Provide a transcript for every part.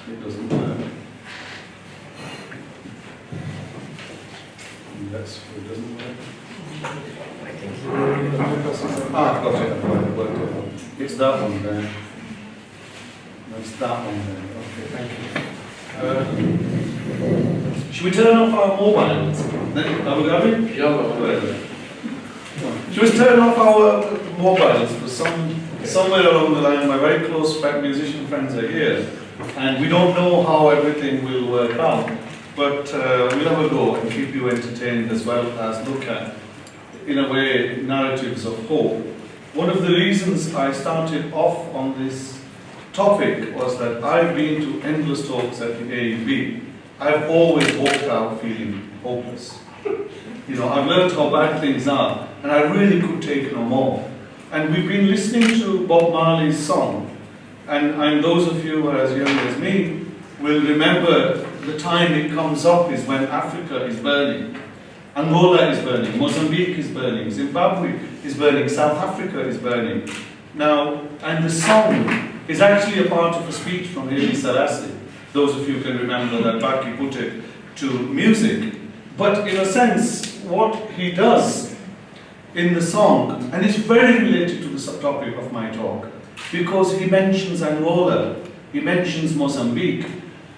It doesn't work. That's it doesn't work. I've got it. I've got it. Worked it out. It's that one there. That's that one there. Okay, thank you. Should we turn off our mobiles? Are we going? Yeah. Should we turn off our mobiles? Because somewhere along the line, my very close musician friends are here, and we don't know how everything will work out. But we'll have a go and keep you entertained as well as look at, in a way, narratives of hope. One of the reasons I started off on this topic was that I've been to endless talks at the AUB. I've always walked out feeling hopeless. You know, I've learned how bad things are, and I really could take no more. And we've been listening to Bob Marley's song, and those of you who are as young as me will remember the time it comes up is when Africa is burning, Angola is burning, Mozambique is burning, Zimbabwe is burning, South Africa is burning. Now, and the song is actually a part of a speech from Haile Selassie. Those of you can remember that Baki put it to music. But in a sense, what he does in the song, and it's very related to the subtopic of my talk, because he mentions Angola, he mentions Mozambique.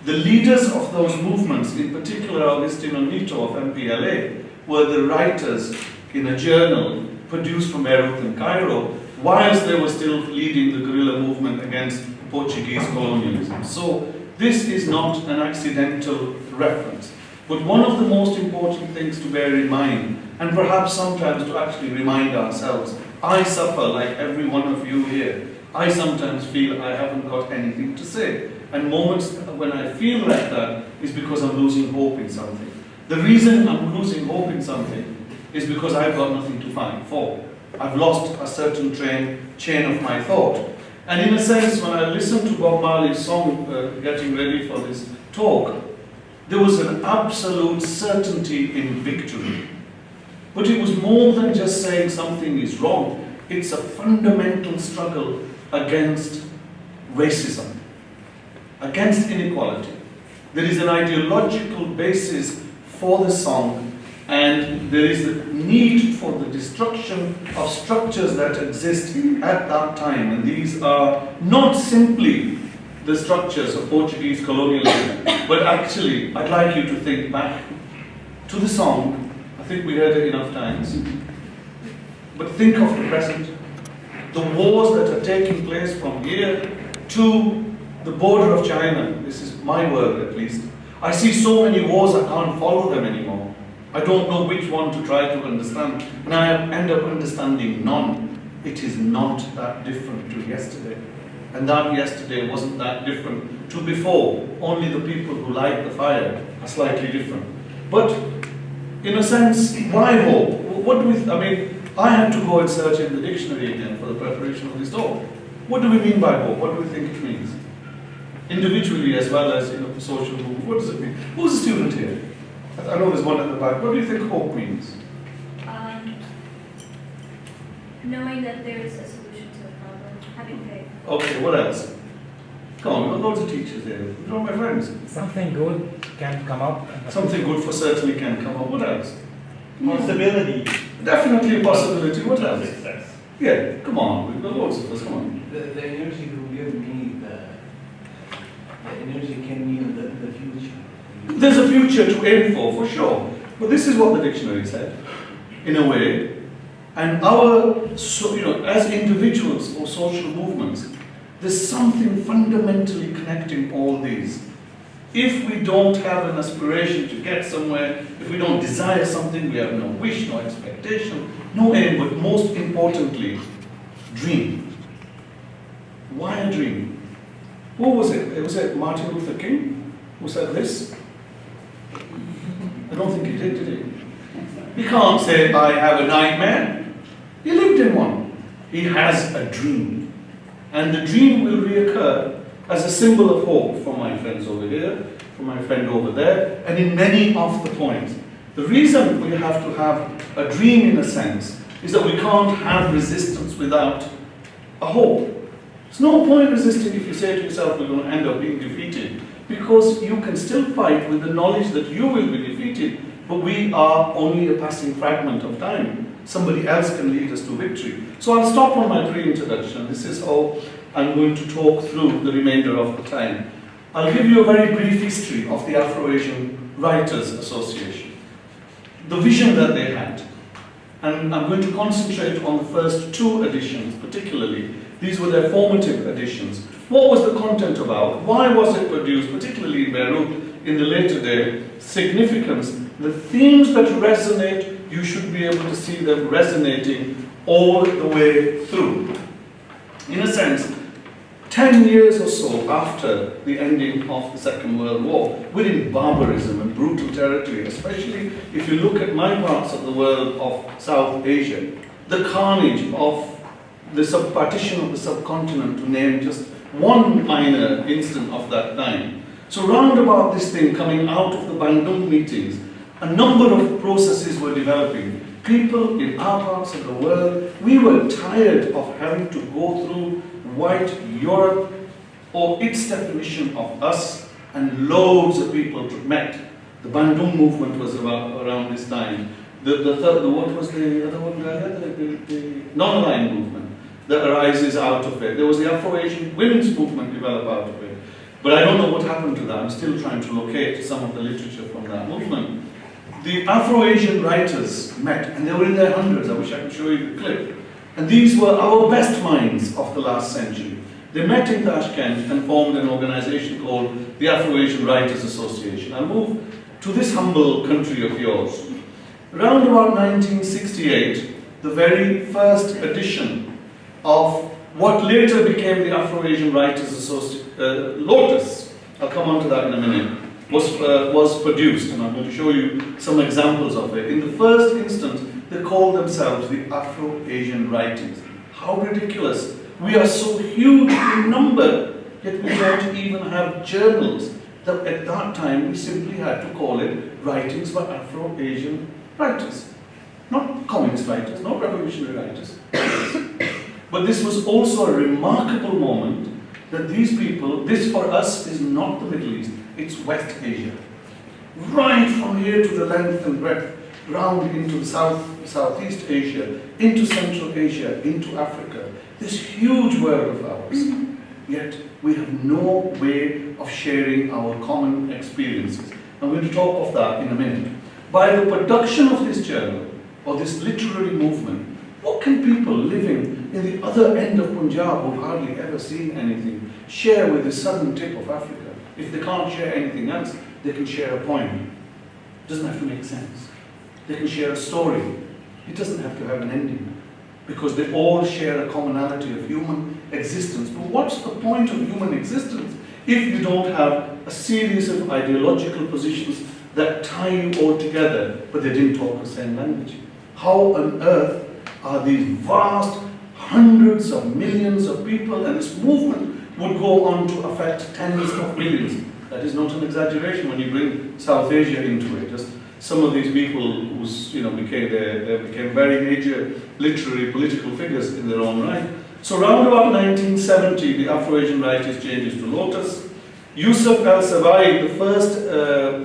The leaders of those movements, in particular Augustino Neto of MPLA, were the writers in a journal produced from Beirut and Cairo, whilst they were still leading the guerrilla movement against Portuguese colonialism. So this is not an accidental reference. But one of the most important things to bear in mind, and perhaps sometimes to actually remind ourselves, I suffer like every one of you here. I sometimes feel I haven't got anything to say. And moments when I feel like that is because I'm losing hope in something. The reason I'm losing hope in something is because I've got nothing to fight for. I've lost a certain chain of my thought. And in a sense, when I listened to Bob Marley's song, getting ready for this talk, there was an absolute certainty in victory. But it was more than just saying something is wrong. It's a fundamental struggle against racism, against inequality. There is an ideological basis for the song, and there is the need for the destruction of structures that exist at that time. And these are not simply the structures of Portuguese colonialism, but actually, I'd like you to think back to the song. I think we heard it enough times. But think of the present. The wars that are taking place from here to the border of China. This is my word, at least. I see so many wars, I can't follow them anymore. I don't know which one to try to understand, and I end up understanding none. It is not that different to yesterday. And that yesterday wasn't that different to before. Only the people who light the fire are slightly different. But in a sense, why hope? What do we, I mean, I had to go and search in the dictionary again for the preparation of this talk. What do we mean by hope? What do we think it means? Individually as well as in a social movement. What does it mean? Who's a student here? I know there's one at the back. What do you think hope means? Knowing that there is a solution to a problem, having faith. Okay, what else? Come on, we've got loads of teachers here. They're all my friends. Something good can come up. Something good for certainly can come up. What else? Possibility. Definitely a possibility. What else? Success. Yeah, come on. We've got loads of us. Come on. The energy will give me the energy can mean the future. There's a future to aim for sure. But this is what the dictionary said, in a way. And our, so, you know, as individuals or social movements, there's something fundamentally connecting all these. If we don't have an aspiration to get somewhere, if we don't desire something, we have no wish, no expectation, no aim, but most importantly, dream. Why a dream? Who was it? Was it Martin Luther King who said this? I don't think he did he? He can't say, I have a nightmare. He lived in one. He has a dream. And the dream will reoccur as a symbol of hope for my friends over here, for my friend over there, and in many of the points. The reason we have to have a dream, in a sense, is that we can't have resistance without a hope. There's no point resisting if you say to yourself we're going to end up being defeated, because you can still fight with the knowledge that you will be defeated, but we are only a passing fragment of time. Somebody else can lead us to victory. So I'll stop on my pre-introduction. This is how I'm going to talk through the remainder of the time. I'll give you a very brief history of the Afro-Asian Writers Association, the vision that they had. And I'm going to concentrate on the first 2 editions particularly. These were their formative editions. What was the content about? Why was it produced, particularly in Beirut, in the later day? Significance. The themes that resonate, you should be able to see them resonating all the way through. In a sense, 10 years or so after the ending of the Second World War, we're in barbarism and brutal territory, especially if you look at my parts of the world of South Asia. The carnage of the partition of the subcontinent, to name just one minor instance of that time. So round about this thing coming out of the Bandung meetings, a number of processes were developing. People in our parts of the world, we were tired of having to go through white Europe or its definition of us, and loads of people met. The Bandung movement was around this time. What was the other one? The non-aligned movement that arises out of it. There was the Afro-Asian women's movement developed out of it. But I don't know what happened to that. I'm still trying to locate some of the literature from that movement. The Afro-Asian writers met, and they were in their hundreds. I wish I could show you the clip. And these were our best minds of the last century. They met in Tashkent and formed an organization called the Afro-Asian Writers Association. I'll move to this humble country of yours. Around about 1968, the very first edition of what later became the Afro-Asian Writers Association, Lotus, I'll come on to that in a minute, was produced, and I'm going to show you some examples of it. In the first instance, they called themselves the Afro-Asian Writings. How ridiculous. We are so huge in number, yet we don't even have journals. That at that time, we simply had to call it Writings by Afro-Asian Writers. Not communist writers, not revolutionary writers. But this was also a remarkable moment that these people, this for us is not the Middle East, it's West Asia. Right from here to the length and breadth, round into Southeast Asia, into Central Asia, into Africa. This huge world of ours. Yet we have no way of sharing our common experiences. I'm going to talk of that in a minute. By the production of this journal, or this literary movement, what can people living in the other end of Punjab who've hardly ever seen anything share with the southern tip of Africa? If they can't share anything else, they can share a poem. It doesn't have to make sense. They can share a story. It doesn't have to have an ending, because they all share a commonality of human existence. But what's the point of human existence if you don't have a series of ideological positions that tie you all together, but they didn't talk the same language? How on earth are these vast hundreds of millions of people, and this movement would go on to affect tens of millions? That is not an exaggeration when you bring South Asia into it. Just some of these people who's, became very major literary, political figures in their own right. So around about 1970, the Afro-Asian Writers changes to Lotus. Yusuf al-Sabai, the first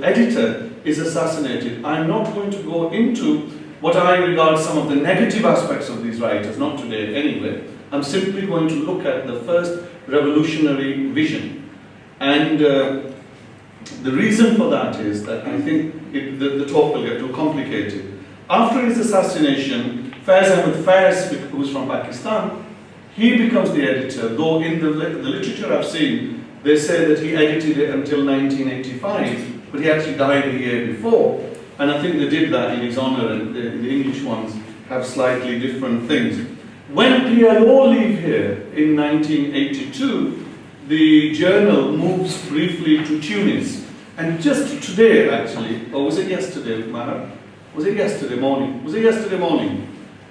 editor, is assassinated. I'm not going to go into what I regard some of the negative aspects of these writers, not today anyway. I'm simply going to look at the first revolutionary vision. And the reason for that is that I think the talk will get too complicated. After his assassination, Faiz Ahmed Faiz, who is from Pakistan, he becomes the editor, though in the literature I've seen, they say that he edited it until 1985, but he actually died a year before. And I think they did that in his honor, and the English ones have slightly different things. When PLO leave here in 1982, the journal moves briefly to Tunis. And just today, actually, or was it yesterday, Mahar? Was it yesterday morning? Was it yesterday morning?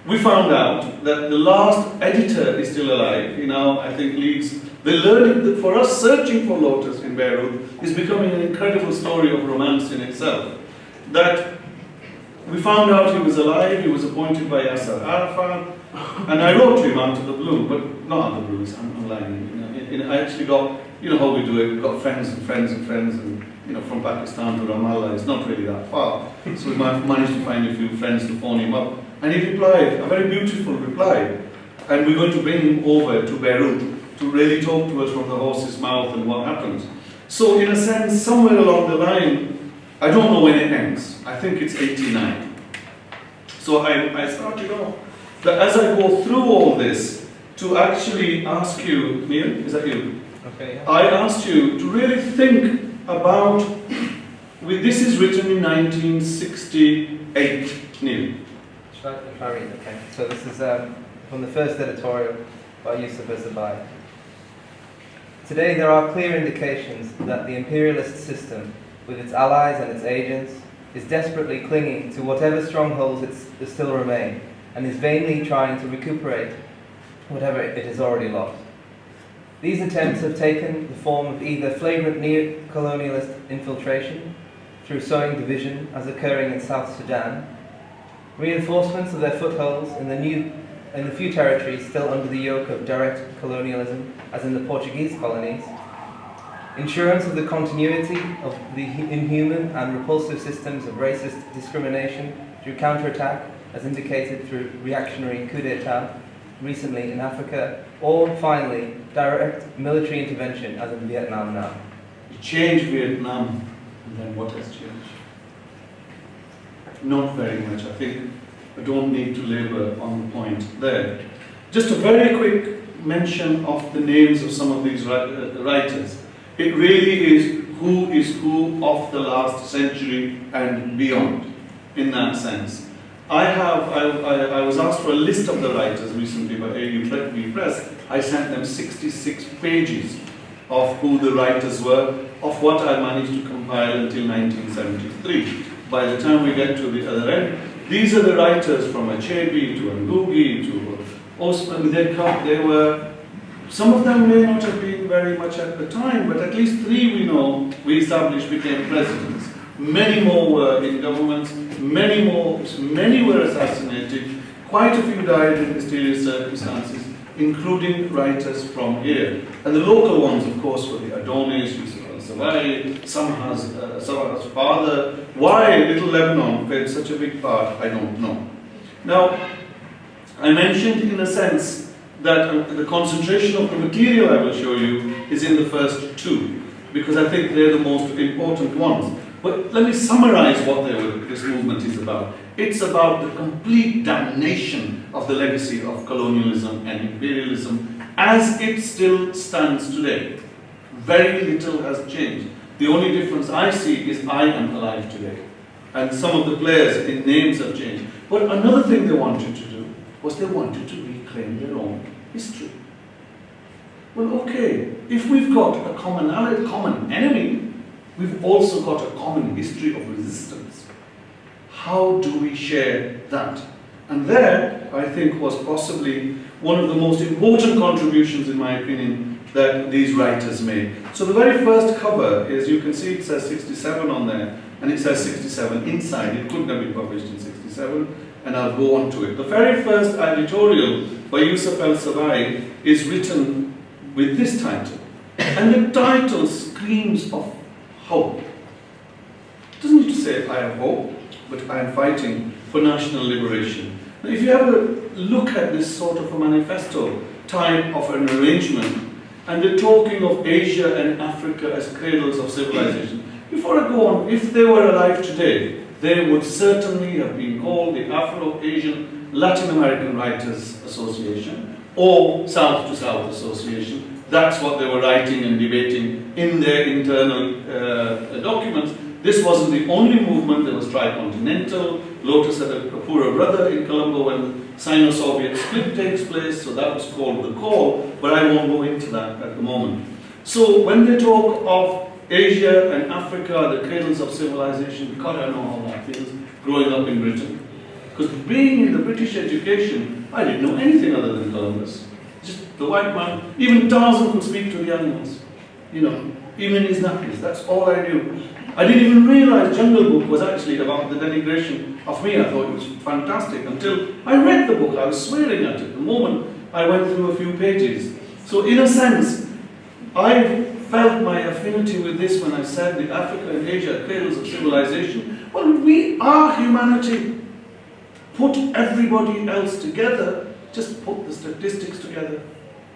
We found out that the last editor is still alive. He now, I think, leads the learning. That for us, searching for Lotus in Beirut is becoming an incredible story of romance in itself. That we found out he was alive, he was appointed by Yasser Arafat, and I wrote to him out of the blue, but not out of the blue, I'm lying. I actually got, you know how we do it, we've got friends and friends and friends, and you know, from Pakistan to Ramallah, it's not really that far. So we managed to find a few friends to phone him up. And he replied, a very beautiful reply. And we're going to bring him over to Beirut to really talk to us from the horse's mouth and what happens. So in a sense, somewhere along the line, I don't know when it ends. I think it's 89. So I started off that as I go through all this, to actually ask you, Neil, is that you? Okay. Yeah. I asked you to really think about, this is written in 1968, Neil. Shall I read? Okay. So this is from the first editorial by Yusuf Zabai. Today there are clear indications that the imperialist system, with its allies and its agents, is desperately clinging to whatever strongholds it still remain, and is vainly trying to recuperate whatever it has already lost. These attempts have taken the form of either flagrant neo-colonialist infiltration through sowing division, as occurring in South Sudan, reinforcements of their footholds in the few territories still under the yoke of direct colonialism, as in the Portuguese colonies, insurance of the continuity of the inhuman and repulsive systems of racist discrimination through counterattack, as indicated through reactionary coup d'etat recently in Africa, or finally, direct military intervention, as in Vietnam now. You change Vietnam, and then what has changed? Not very much. I think I don't need to labour on the point there. Just a very quick mention of the names of some of these writers. It really is who of the last century and beyond, in that sense. I was asked for a list of the writers recently by AU Press. I sent them 66 pages of who the writers were, of what I managed to compile until 1973. By the time we get to the other end, these are the writers from Achebe to Ngugi to Osman. They were, some of them may not have been very much at the time, but at least 3 we know we established became presidents. Many more were in governments, many were assassinated, quite a few died in mysterious circumstances, including writers from here. And the local ones, of course, were the Adonis, Yusuf al-Zawahiri, Sawaha's father. Why Little Lebanon played such a big part, I don't know. Now, I mentioned in a sense that the concentration of the material I will show you is in the first 2, because I think they're the most important ones. But let me summarize what this movement is about. It's about the complete damnation of the legacy of colonialism and imperialism as it still stands today. Very little has changed. The only difference I see is I am alive today. And some of the players in names have changed. But another thing they wanted to do was they wanted to reclaim their own history. Well, okay, if we've got a common enemy, we've also got a common history of resistance. How do we share that? And there, I think, was possibly one of the most important contributions, in my opinion, that these writers made. So the very first cover is, you can see it says 67 on there, and it says 67 inside. It couldn't have been published in 67, and I'll go on to it. The very first editorial by Yusuf al-Zabai is written with this title. And the title screams of hope. It doesn't need to say, I have hope, but I am fighting for national liberation. Now, if you have a look at this sort of a manifesto type of an arrangement, and they're talking of Asia and Africa as cradles of civilization, before I go on, if they were alive today, they would certainly have been called the Afro-Asian Latin American Writers Association, or South to South Association. That's what they were writing and debating in their internal documents. This wasn't the only movement. There was Tricontinental. Lotus had a poorer brother in Colombo when the Sino-Soviet split takes place, so that was called the Call, but I won't go into that at the moment. So when they talk of Asia and Africa, the cradles of civilization, God, I know how that feels, growing up in Britain. Because being in the British education, I didn't know anything other than Columbus. Just the white man. Even Tarzan could speak to the animals. You know, even his nappies. That's all I knew. I didn't even realize Jungle Book was actually about the denigration of me. I thought it was fantastic until I read the book. I was swearing at it the moment I went through a few pages. So in a sense, I felt my affinity with this when I said the Africa and Asia cradles of civilization. Well, we are humanity. Put everybody else together, just put the statistics together.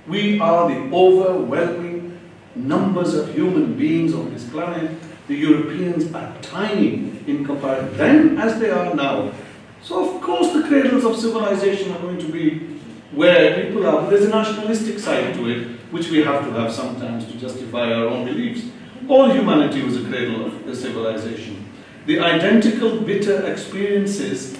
We are the overwhelming numbers of human beings on this planet. The Europeans are tiny in comparison then as they are now. So of course the cradles of civilization are going to be where people are. But there's a nationalistic side to it, which we have to have sometimes to justify our own beliefs. All humanity was a cradle of the civilization. The identical bitter experiences,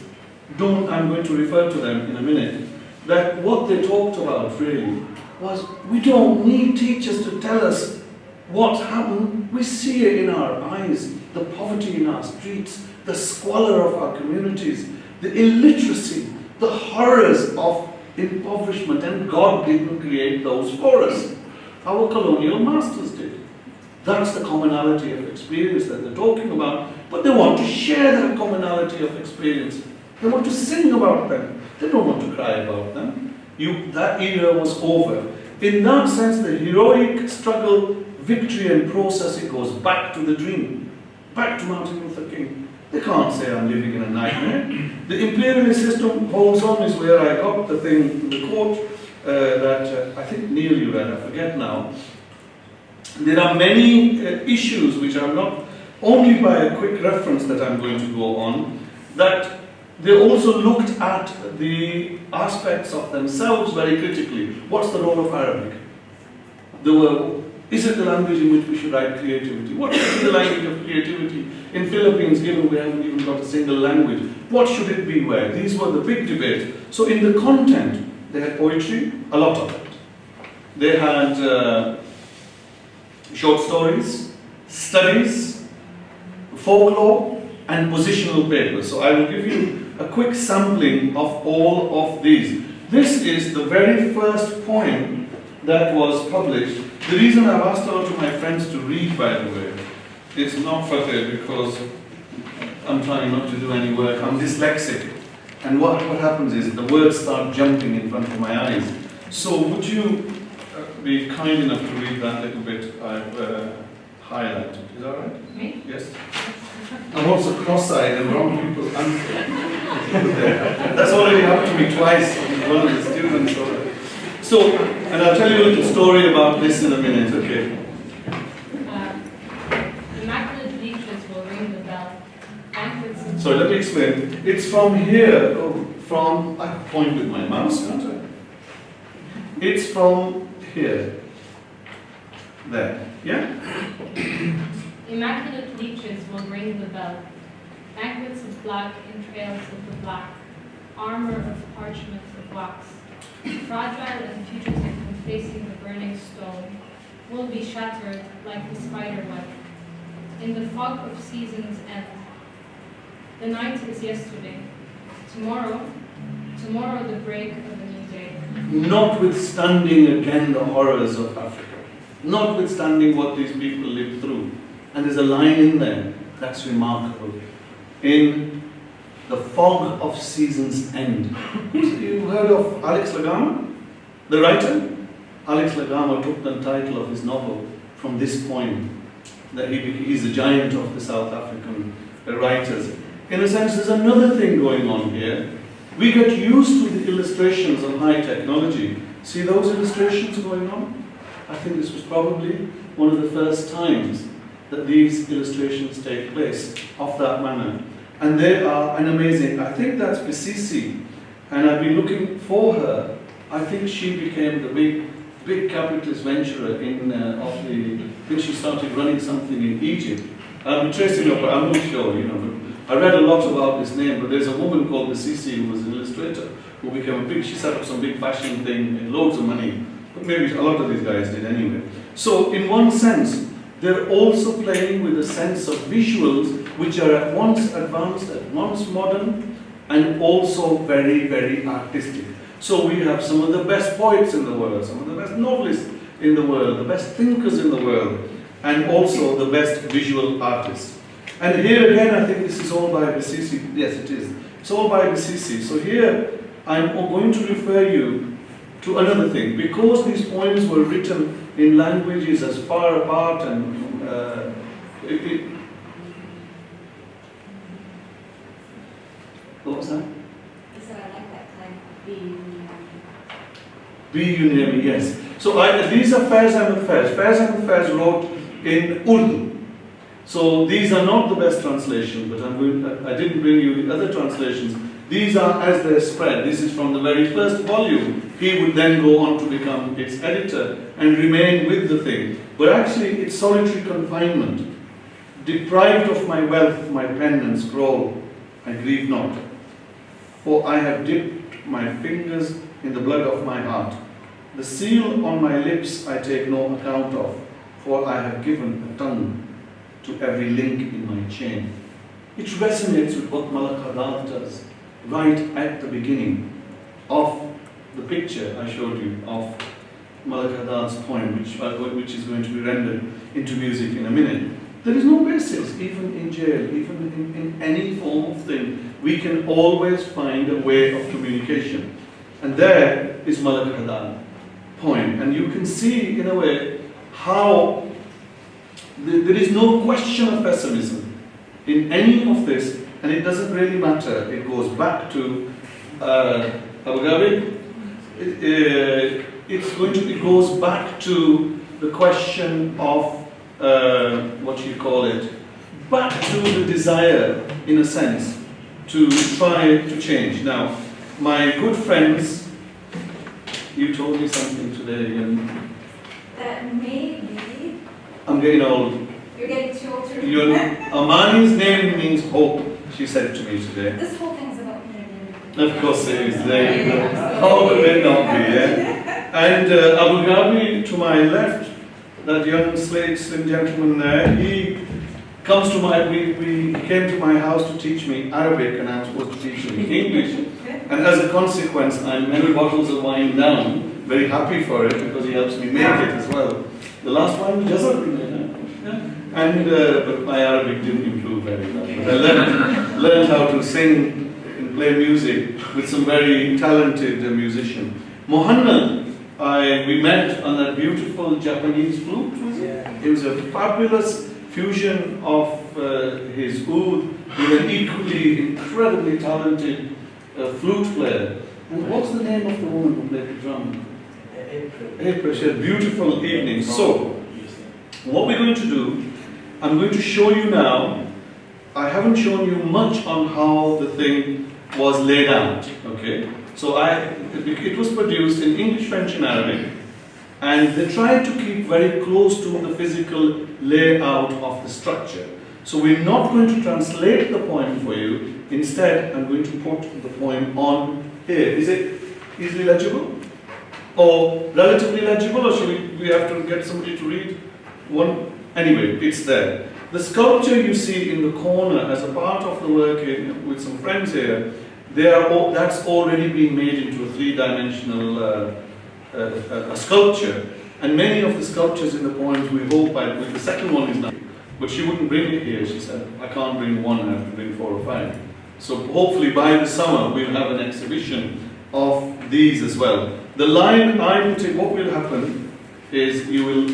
I'm going to refer to them in a minute, that what they talked about really was we don't need teachers to tell us what happened. We see it in our eyes, the poverty in our streets, the squalor of our communities, the illiteracy, the horrors of impoverishment, and God didn't create those for us. Our colonial masters did. That's the commonality of experience that they're talking about, but they want to share that commonality of experience. They want to sing about them. They don't want to cry about them. That era was over. In that sense, the heroic struggle, victory and process, it goes back to the dream, back to Martin Luther King. They can't say I'm living in a nightmare. The imperialist system holds on is where I got the thing, the quote that I think Neil you read, I forget now. There are many issues which are not only by a quick reference that I'm going to go on, that they also looked at the aspects of themselves very critically. What's the role of Arabic? Is it the language in which we should write creativity? What should be the language of creativity? In Philippines, given we haven't even got a single language, what should it be where? These were the big debates. So in the content, they had poetry, a lot of it. They had short stories, studies, folklore, and positional papers. So I will give you a quick sampling of all of these. This is the very first poem that was published. The reason I've asked a lot of my friends to read, by the way, is not for it because I'm trying not to do any work. I'm dyslexic. And what happens is the words start jumping in front of my eyes. So would you be kind enough to read that little bit I've highlighted? Is that right? Me? Yes. I'm also cross-eyed and wrong people answer. That's already happened to me twice with one of the students. So, and I'll tell you a little story about this in a minute, okay? Immaculate bleachers will ring the bell. Banquets and So let me explain. It's from here, I point with my mouse, can't I? It's from here. There, yeah? Immaculate bleachers will ring the bell. Banquets of black entrails of the black. Armor of parchment of wax. Fragile and fugitive from facing the burning stone, will be shattered like the spider web. In the fog of season's end. The night is yesterday. Tomorrow the break of a new day. Notwithstanding again the horrors of Africa, notwithstanding what these people lived through, and there's a line in there that's remarkable. In the fog of season's end. You heard of Alex Lagama, the writer? Alex Lagama took the title of his novel from this poem, that he's a giant of the South African writers. In a sense, there's another thing going on here. We get used to the illustrations of high technology. See those illustrations going on? I think this was probably one of the first times that these illustrations take place of that manner. And they are an amazing, I think that's Besisi, and I've been looking for her. I think she became the big capitalist venturer when she started running something in Egypt. I'm tracing up, I'm not sure, but I read a lot about this name, but there's a woman called Besisi who was an illustrator, who became she set up some big fashion thing, made loads of money, but maybe a lot of these guys did anyway. So in one sense, they're also playing with a sense of visuals which are at once advanced, at once modern, and also very, very artistic. So we have some of the best poets in the world, some of the best novelists in the world, the best thinkers in the world, and also the best visual artists. And here again, I think this is owned by BCC. Yes, it is. It's owned by BCC. So here, I'm going to refer you to another thing. Because these poems were written in languages as far apart and what was that? So I like that kind of be. Be you near me, yes. So these are Faiz Ahmed Faiz. Faiz Ahmed Faiz wrote in Urdu. So these are not the best translations, but I didn't bring you the other translations. These are as they're spread. This is from the very first volume. He would then go on to become its editor and remain with the thing. But actually, it's solitary confinement. Deprived of my wealth, my pen and scroll, I grieve not. For I have dipped my fingers in the blood of my heart. The seal on my lips I take no account of, for I have given a tongue to every link in my chain. It resonates with what Malak Haddad does right at the beginning of the picture I showed you of Malak Haddad's poem, which is going to be rendered into music in a minute. There is no basis, even in jail, even in any form of thing. We can always find a way of communication. And there is Malak Haddad poem. And you can see, in a way, how there is no question of pessimism in any of this, and it doesn't really matter. It goes back to Abu Ghabi. It goes back to the question of what you call it, back to the desire, in a sense, to try to change. Now, my good friends, you told me something today, and That maybe I'm getting old. you're getting too old to remember. Amani's name means hope, she said to me today. This whole thing's about me. Of course it is. There you go. How could it not be, yeah? And Abu Ghabi, to my left, that young slim gentleman there, he comes to he came to my house to teach me Arabic, and I'm supposed to teach him English. And as a consequence, I'm many bottles of wine down, very happy for it, because he helps me make it as well. The last one was just and but my Arabic didn't improve very well. But I learned how to sing and play music with some very talented musician. Mohannad, we met on that beautiful Japanese flute. It was a fabulous fusion of his oud with an equally incredibly talented flute player. And what's the name of the woman who played the drum? April. She had a beautiful evening. So, what we're going to do, I'm going to show you now. I haven't shown you much on how the thing was laid out. Okay, so it was produced in English, French, and Arabic, and they tried to keep very close to the physical layout of the structure. So we're not going to translate the poem for you. Instead, I'm going to put the poem on here. Is it easily legible? Or relatively legible, or should we have to get somebody to read one? Anyway, it's there. The sculpture you see in the corner as a part of the work with some friends here, that's already been made into a three-dimensional sculpture. And many of the sculptures in the poems we hope with the second one is not. But she wouldn't bring it here, she said. I can't bring one, I have to bring 4 or 5. So hopefully by the summer we'll have an exhibition of these as well. The line I will take, what will happen is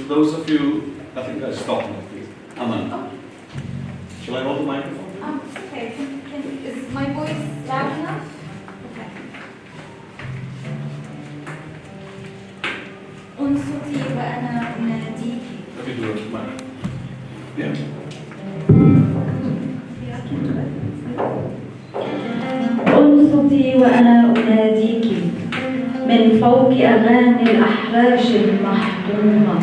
those of you, I think I stopped now, please. Aman. Oh. Shall I hold the microphone? Okay. Is my voice loud enough? Okay. أنصتي وأنا أناديك. Let me do it, Mike. Yeah. أنصتي وأنا أناديك من فوق أغاني الأحراش المحطومة.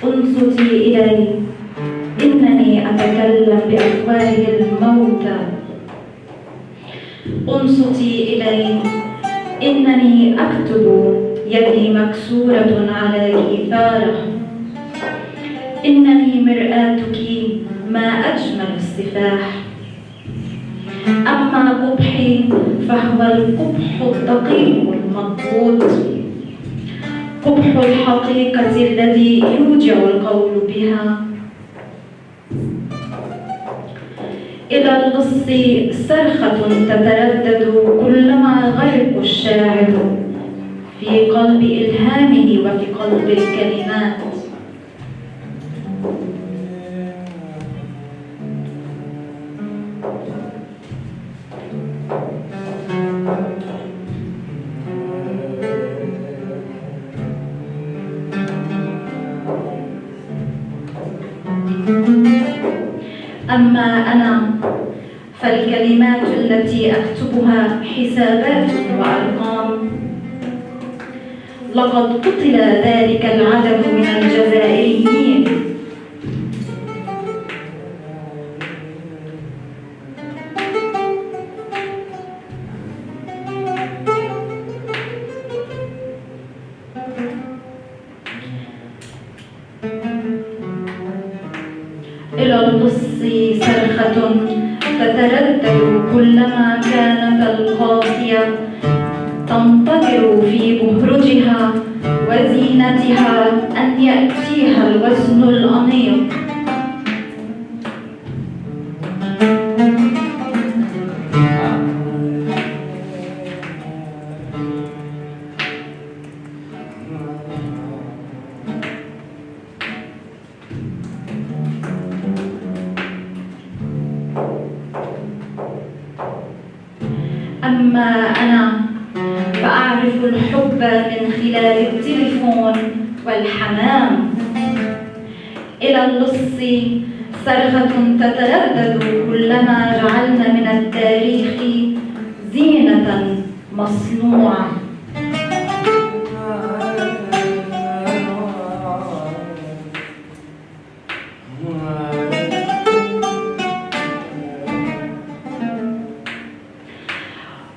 أنصتي إلي إنني أتكلم بأفواه الموتى. أنصتي إلي إنني أكتب يدي مكسورة على الإثارة. إنني مرآتك ما أجمل السفاح. أما قبحي فهو القبح الدقيق المضبوط، قبح الحقيقة الذي يوجع القول بها. إلى اللص صرخة تتردد كلما غرق الشاعر في قلب إلهامه وفي قلب الكلمات. أما أنا فالكلمات التي أكتبها حسابات وأرقام. لقد قتل ذلك العدد من الجزائريين. إلى اللص صرخة تتردد كلما كانت القافية تنتظر في بهرجها وزينتها أن يأتيها الوزن الأنيق. أما أنا فأعرف الحب من خلال التليفون والحمام. إلى اللص صرخة تتردد كلما جعلنا من التاريخ زينة مصنوعة.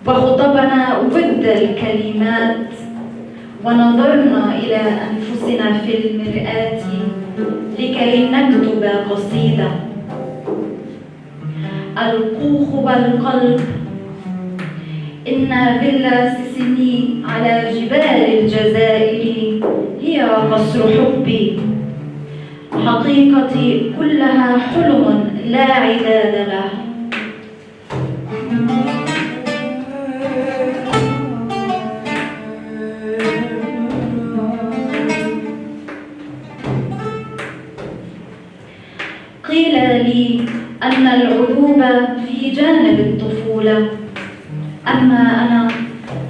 وخطبنا ود الكلمات ونظرنا إلى أنفسنا في المرآة لكي نكتب قصيدة. القوخ والقلب إن فيلا سيسيني على جبال الجزائر هي قصر حبي. حقيقتي كلها حلم لا عداد له. قيل لي أن العذوب في جانب الطفولة. أما أنا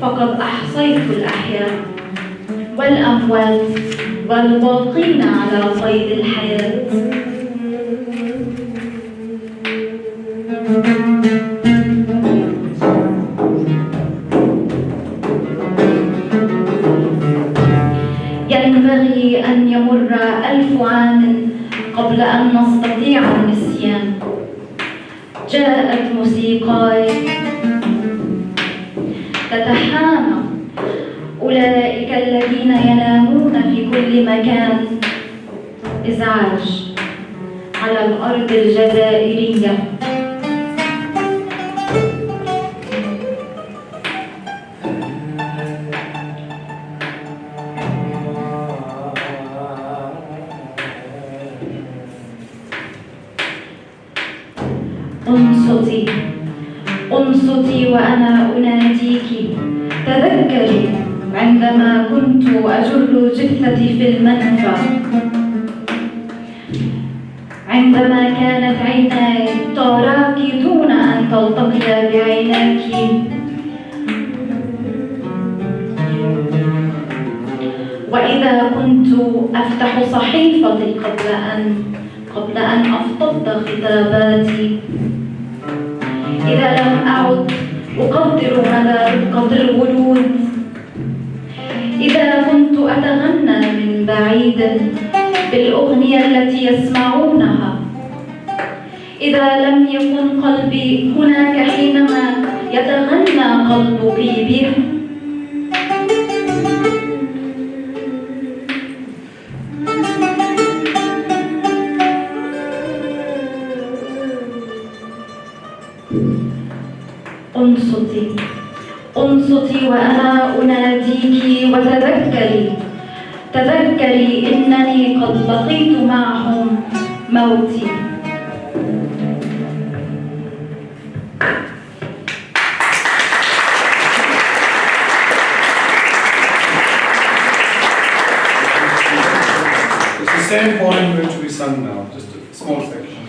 فقد أحصيت الأحياء والأموات والباقين على قيد الحياة. ينبغي أن يمر 1000 عام قبل أن نستطيع النسيان. جاءت موسيقاي تتحامى أولئك الذين ينامون في كل مكان. إزعاج على الأرض الجزائرية. انصتي انصتي وأنا أناديك. تذكري عندما كنت أجر جثتي في المنفى، عندما كانت عيناي تراك دون أن تلتقي بعيناك. وإذا كنت أفتح صحيفتي قبل أن أفتض خطاباتي، إذا لم أعد أقدر مدى رقة الورود، إذا كنت أتغنى من بعيد بالأغنية التي يسمعونها، إذا لم يكن قلبي هناك حينما يتغنى قلبك به. انصتي انصتي وأنا أناديك. وتذكري إنني قد لقيت معهم موتي. sung now, just a small section.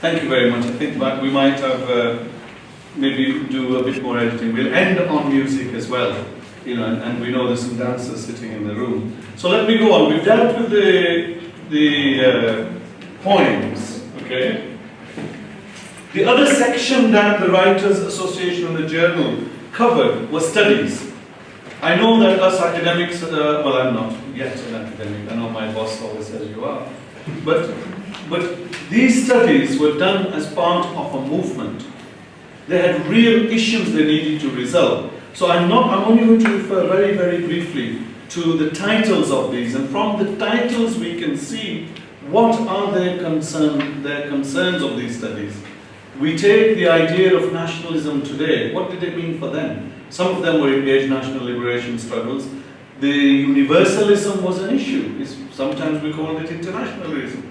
Thank you very much. I think that we might have maybe do a bit more editing. We'll end on music as well, you know, and we know there's some dancers sitting in the room. So let me go on. We've dealt with the poems, okay? The other section that the Writers Association and the journal covered was studies. I know that us academics, well, I'm not yet an academic. I know my boss always says you are. But these studies were done as part of a movement. They had real issues they needed to resolve. So I'm only going to refer very, very briefly to the titles of these. And from the titles we can see what are their concerns of these studies. We take the idea of nationalism today. What did it mean for them? Some of them were engaged in national liberation struggles. The universalism was an issue. Sometimes we called it internationalism.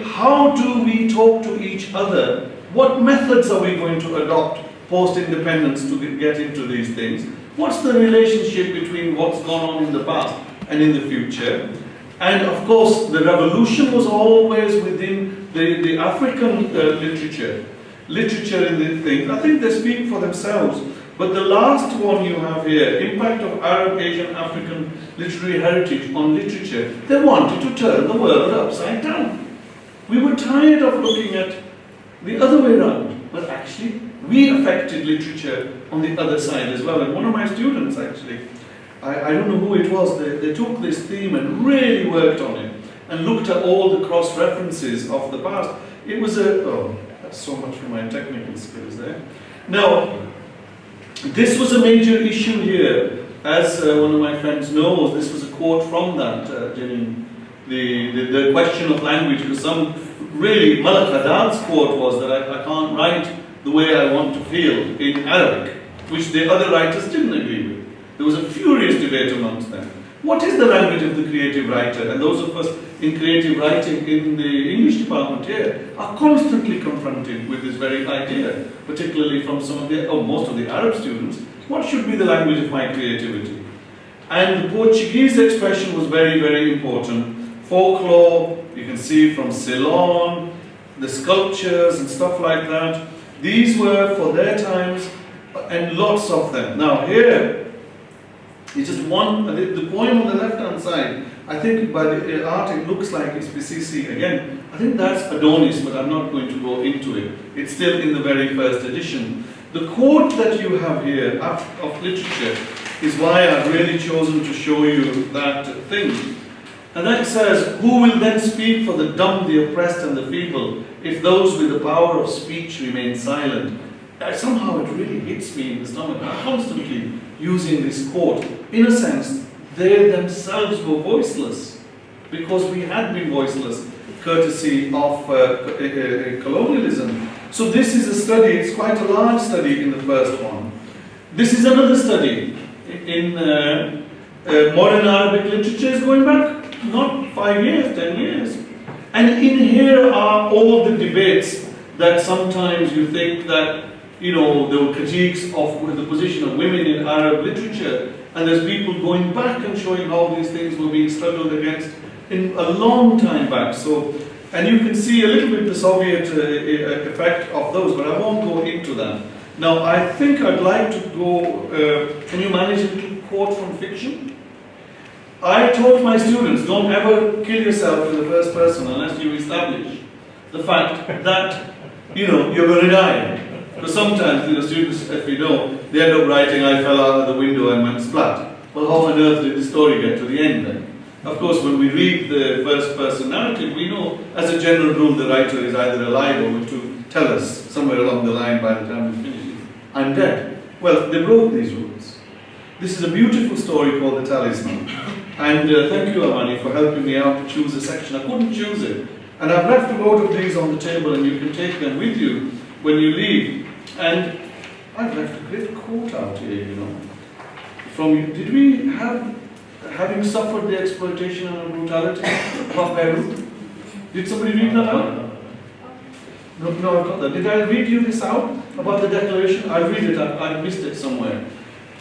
How do we talk to each other? What methods are we going to adopt post-independence to get into these things? What's the relationship between what's gone on in the past and in the future? And of course, the revolution was always within the African literature in the thing. I think they speak for themselves. But the last one you have here, impact of Arab, Asian, African literary heritage on literature, they wanted to turn the world upside down. We were tired of looking at the other way around, but actually we affected literature on the other side as well. And one of my students actually, I don't know who it was, they took this theme and really worked on it and looked at all the cross-references of the past. It was that's so much for my technical skills there. Now, this was a major issue here. As one of my friends knows, this was a quote from that, Janine, the question of language, because really, Malak Haddad's quote was that I can't write the way I want to feel in Arabic, which the other writers didn't agree with. There was a furious debate amongst them. What is the language of the creative writer? And those of us in creative writing in the English department here are constantly confronted with this very idea, particularly from most of the Arab students. What should be the language of my creativity? And the Portuguese expression was very, very important. Folklore, you can see from Ceylon, the sculptures and stuff like that. These were for their times, and lots of them. Now here, it's just one, the poem on the left-hand side, I think by the art it looks like it's Bicisi again. I think that's Adonis, but I'm not going to go into it. It's still in the very first edition. The quote that you have here of literature is why I've really chosen to show you that thing. And that says, who will then speak for the dumb, the oppressed and the feeble, if those with the power of speech remain silent? Somehow it really hits me in the stomach. I'm constantly using this quote. In a sense, they themselves were voiceless, because we had been voiceless, courtesy of colonialism. So this is a study, it's quite a large study in the first one. This is another study in modern Arabic literature, is going back not 5 years, 10 years. And in here are all the debates that sometimes you think that, you know, there were critiques of the position of women in Arab literature, and there's people going back and showing how these things were being struggled against in a long time back. So, and you can see a little bit the Soviet effect of those, but I won't go into that. Now, I think I'd like to go, can you manage a little quote from fiction? I taught my students, don't ever kill yourself in the first person unless you establish the fact that, you know, you're going to die. Because sometimes, you know, students, if you know, they end up writing, I fell out of the window and went splat. Well, how on earth did the story get to the end then? Of course, when we read the first person narrative, we know, as a general rule, the writer is either alive or to tell us somewhere along the line by the time he finishes, I'm dead. Well, they broke these rules. This is a beautiful story called The Talisman. And thank you, Amani, for helping me out to choose a section. I couldn't choose it. And I've left a load of these on the table, and you can take them with you when you leave. And I've left a great quote out here, you know. Did we have, having suffered the exploitation and brutality of Beirut? Did somebody read that out? No, I've got that. Did I read you this out about the declaration? I read it, I missed it somewhere.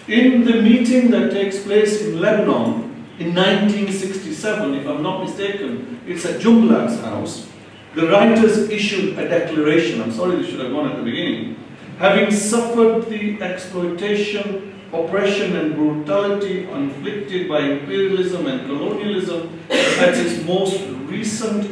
In the meeting that takes place in Lebanon in 1967, if I'm not mistaken, it's at Jumblak's house. the writers issued a declaration, I'm sorry this should have gone at the beginning, having suffered the exploitation, oppression and brutality inflicted by imperialism and colonialism at its most recent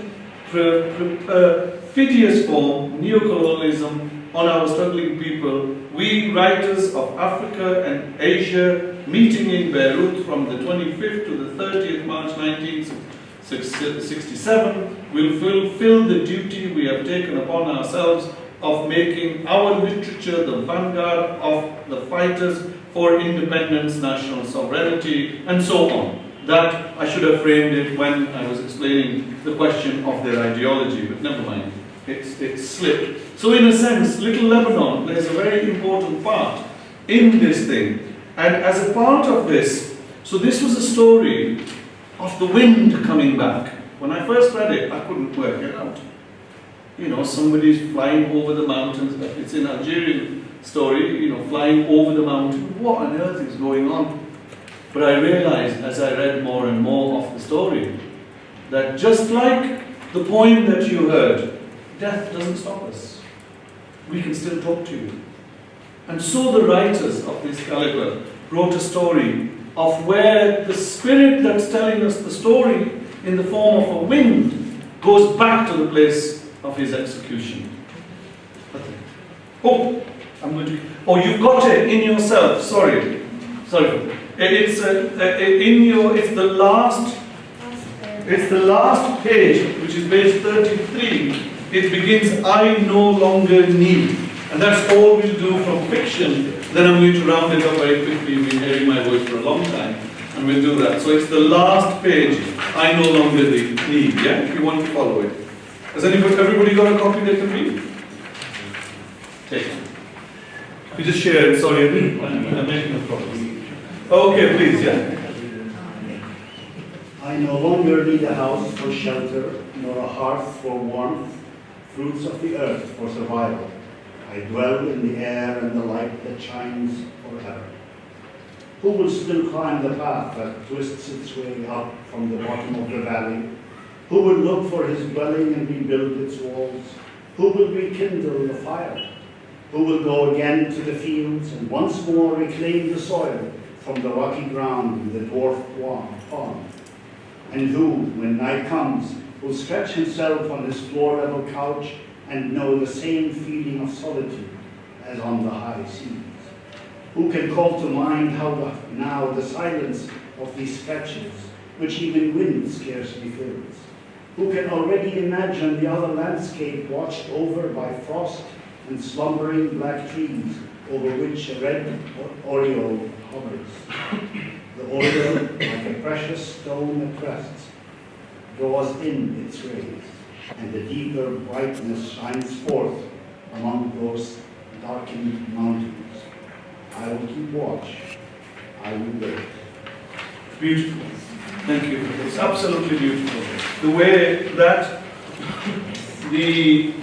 perfidious form, neocolonialism, on our struggling people, we writers of Africa and Asia, meeting in Beirut from the 25th to the 30th March 1967, will fulfill the duty we have taken upon ourselves of making our literature the vanguard of the fighters for independence, national sovereignty, and so on. That I should have framed it when I was explaining the question of their ideology, but never mind, it's slipped. So in a sense, Little Lebanon plays a very important part in this thing. And as a part of this, so this was a story of the wind coming back. When I first read it, I couldn't work it out. You know, somebody's flying over the mountains. It's an Algerian story, you know, flying over the mountain. What on earth is going on? But I realized as I read more and more of the story that just like the poem that you heard, death doesn't stop us. We can still talk to you. And so the writers of this caliber wrote a story of where the spirit that's telling us the story in the form of a wind goes back to the place of his execution. Oh, you've got it in yourself. Sorry. It's the last page, which is page 33. It begins, I no longer need. And that's all we'll do from fiction. Then I'm going to round it up very quickly. You've been hearing my voice for a long time. And we'll do that. So it's the last page, I no longer need. Yeah, if you want to follow it. Has everybody got a copy they can read? Take it. You just share it. Sorry, I'm making a problem. Okay, please, yeah. I no longer need a house for shelter, nor a hearth for warmth, fruits of the earth for survival. I dwell in the air and the light that shines forever. Who will still climb the path that twists its way up from the bottom of the valley? Who will look for his dwelling and rebuild its walls? Who will rekindle the fire? Who will go again to the fields and once more reclaim the soil from the rocky ground with the dwarf pond? And who, when night comes, will stretch himself on his floor-level couch and know the same feeling of solitude as on the high seas? Who can call to mind how now the silence of these stretches, which even wind scarcely fills? Who can already imagine the other landscape watched over by frost and slumbering black trees over which a red oriole hovers? The oriole, like a precious stone that rests, draws in its rays, and the deeper brightness shines forth among those darkened mountains. I will keep watch. I will wait. Beautiful. Thank you. It's absolutely beautiful. The way that the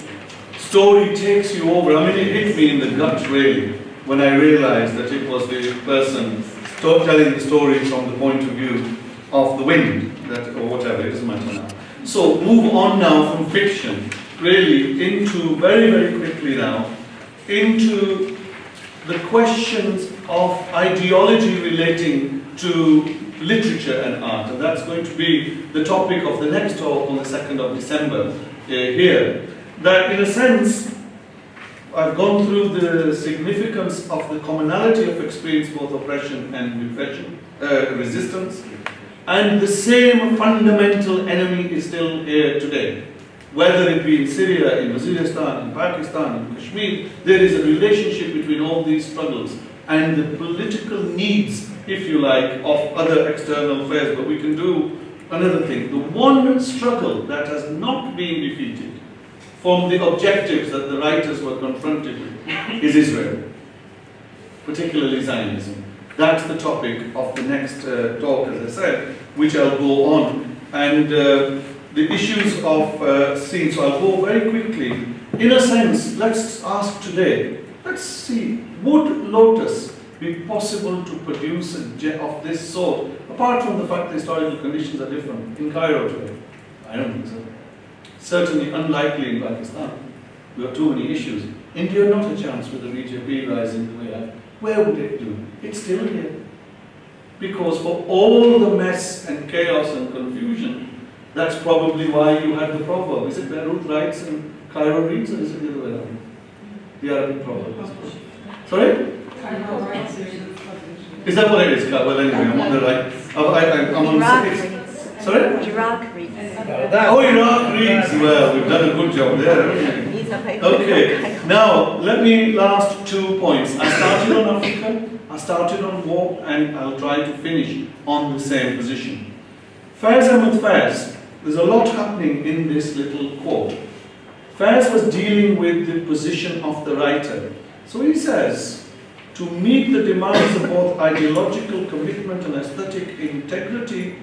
story takes you over. I mean, it hit me in the gut really when I realized that it was the person telling the story from the point of view of the wind, or whatever, it doesn't matter now. So move on now from fiction, really into, very, very quickly now, into the questions of ideology relating to literature and art. And that's going to be the topic of the next talk on the 2nd of December here. That in a sense, I've gone through the significance of the commonality of experience, both oppression and repression, resistance, and the same fundamental enemy is still here today. Whether it be in Syria, in Waziristan, in Pakistan, in Kashmir, there is a relationship between all these struggles and the political needs, if you like, of other external affairs. But we can do another thing. The one struggle that has not been defeated from the objectives that the writers were confronted with is Israel, particularly Zionism. That's the topic of the next talk, as I said, which I'll go on. And the issues of scene, so I'll go very quickly. In a sense, let's ask today, let's see, would Lotus be possible to produce of this sort, apart from the fact the historical conditions are different in Cairo today? I don't think so. certainly unlikely in Pakistan. We have too many issues. India, not a chance with the BJP rising the way up. Where would it do? It's still here. Because for all the mess and chaos and confusion, that's probably why you had the proverb. Is it Beirut writes and Cairo reads, or is it the other way around? The Arabic proverb. Sorry? Is that what it is? Well, anyway, I'm on the right. I'm on the sixth. Sorry? Iraq reads. Oh, Iraq reads. Well, we've done a good job there, haven't we? Okay, now let me last 2 points. I started on Africa, I started on war, and I'll try to finish on the same position. Faiz Ahmed Faiz, there's a lot happening in this little quote. Faiz was dealing with the position of the writer. So he says, to meet the demands of both ideological commitment and aesthetic integrity,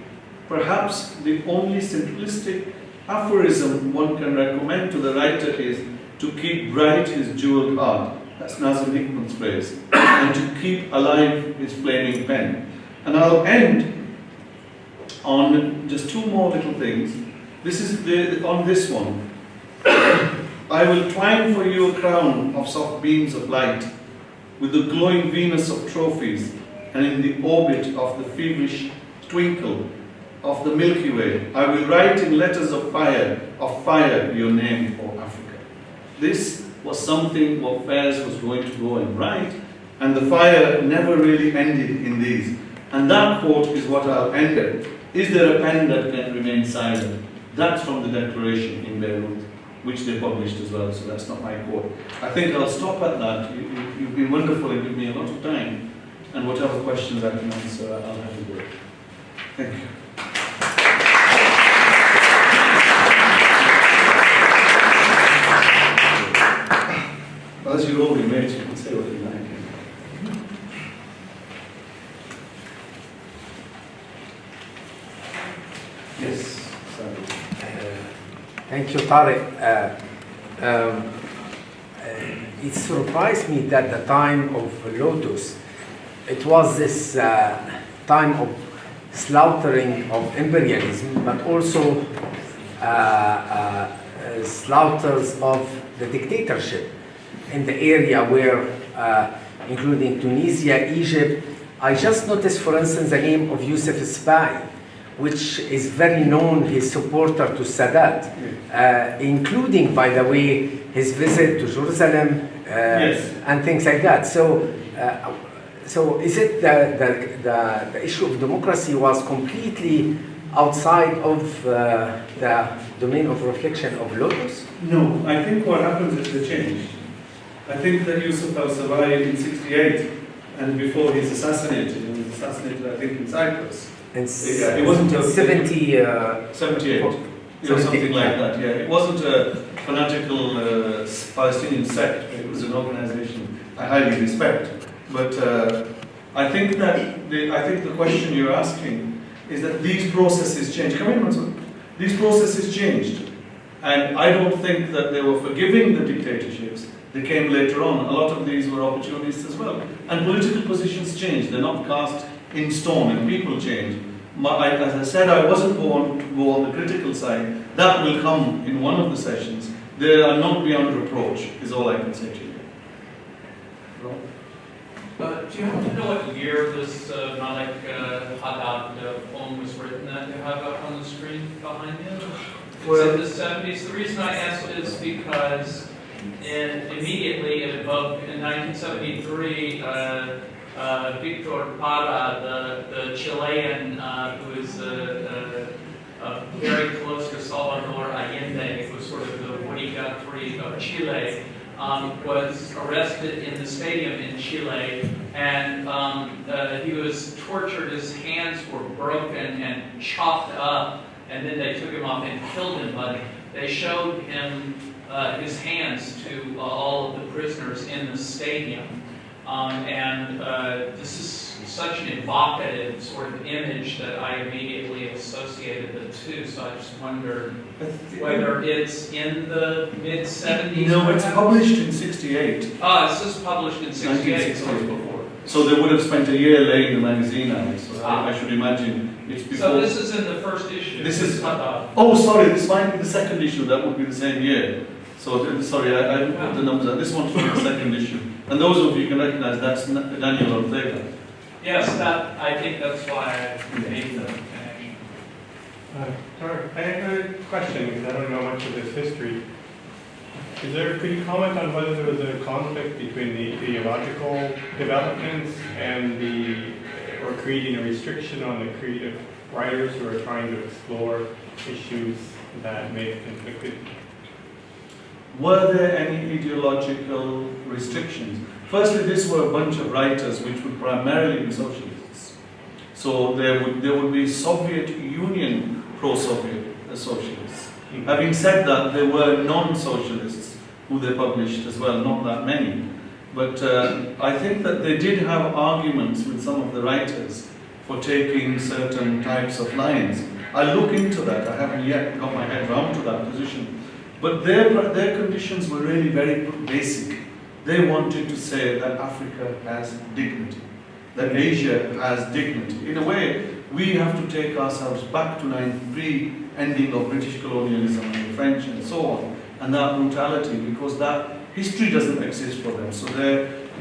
perhaps the only simplistic aphorism one can recommend to the writer is to keep bright his jeweled heart. That's Nazim Hikmat's phrase. And to keep alive his flaming pen. And I'll end on just 2 more little things. This is on this one. I will twine for you a crown of soft beams of light, with the glowing Venus of trophies, and in the orbit of the feverish twinkle of the Milky Way, I will write in letters of fire, your name, O Africa. This was something what Faiz was going to go and write, and the fire never really ended in these. And that quote is what I'll end at. Is there a pen that can remain silent? That's from the declaration in Beirut, which they published as well, so that's not my quote. I think I'll stop at that. You've been wonderful and given me a lot of time, and whatever questions I can answer, I'll have a go. Thank you. As you're all mates, you can say what you like. Yes, sorry. Thank you, Tariq. It surprised me that the time of Lotus, it was this time of slaughtering of imperialism, but also slaughters of the dictatorship in the area where, including Tunisia, Egypt. I just noticed, for instance, the name of Yusuf Isbai, which is very known, his supporter to Sadat, including, by the way, his visit to Jerusalem and things like that. So, so is it the issue of democracy was completely outside of the domain of reflection of Lotus? No, I think what happens is the change. I think that Yusuf al-Sabai in 68, and before he's assassinated, he was assassinated, I think, in Cyprus. It wasn't a 78, something like that. Yeah, it wasn't a fanatical Palestinian sect. It was an organization I highly respect. But I think that the question you're asking is that these processes changed. Come in, Mansour. These processes changed, and I don't think that they were forgiving the dictatorships. They came later on. A lot of these were opportunists as well. And political positions change. They're not cast in stone, and people change. As I said, I wasn't born to go on the critical side. That will come in one of the sessions. They are not beyond reproach, is all I can say to you. Do you happen to know what year this Malik Haddad poem was written that you have up on the screen behind you? It's in the 70s. The reason I asked is because immediately above in 1973, Victor Parra, the Chilean who is very close to Salvador Allende, who was sort of the Woody Guthrie of Chile, was arrested in the stadium in Chile, and he was tortured. His hands were broken and chopped up, and then they took him off and killed him. But they showed him his hands to all of the prisoners in the stadium. This is such an evocative sort of image that I immediately associated the two, so I just wondered whether it's in the mid-70s? No, it's published in 68. This is published in 68, so before. So they would have spent a year laying the magazine out, so I should imagine It's before. So this is in the first issue. This is. Qadar. Oh, sorry. This might be the second issue. That would be the same year. So sorry, I didn't put the numbers out. This one should be the second issue. And those of you can recognise that's Daniel Ortega. Yes, I think that's why I made the connection. Sorry, I have a question because I don't know much of this history. Could you comment on whether there was a conflict between the ideological developments and or creating a restriction on the creative writers who are trying to explore issues that may have conflicted? Were there any ideological restrictions? Firstly, these were a bunch of writers which would primarily be socialists. So there would be Soviet Union pro-Soviet socialists. Mm-hmm. Having said that, there were non-socialists who they published as well, not that many. But I think that they did have arguments with some of the writers for taking certain types of lines. I look into that. I haven't yet got my head round to that position. But their conditions were really very basic. They wanted to say that Africa has dignity, that Asia has dignity. In a way, we have to take ourselves back to pre-ending of British colonialism and the French and so on, and that brutality, because that history doesn't exist for them. So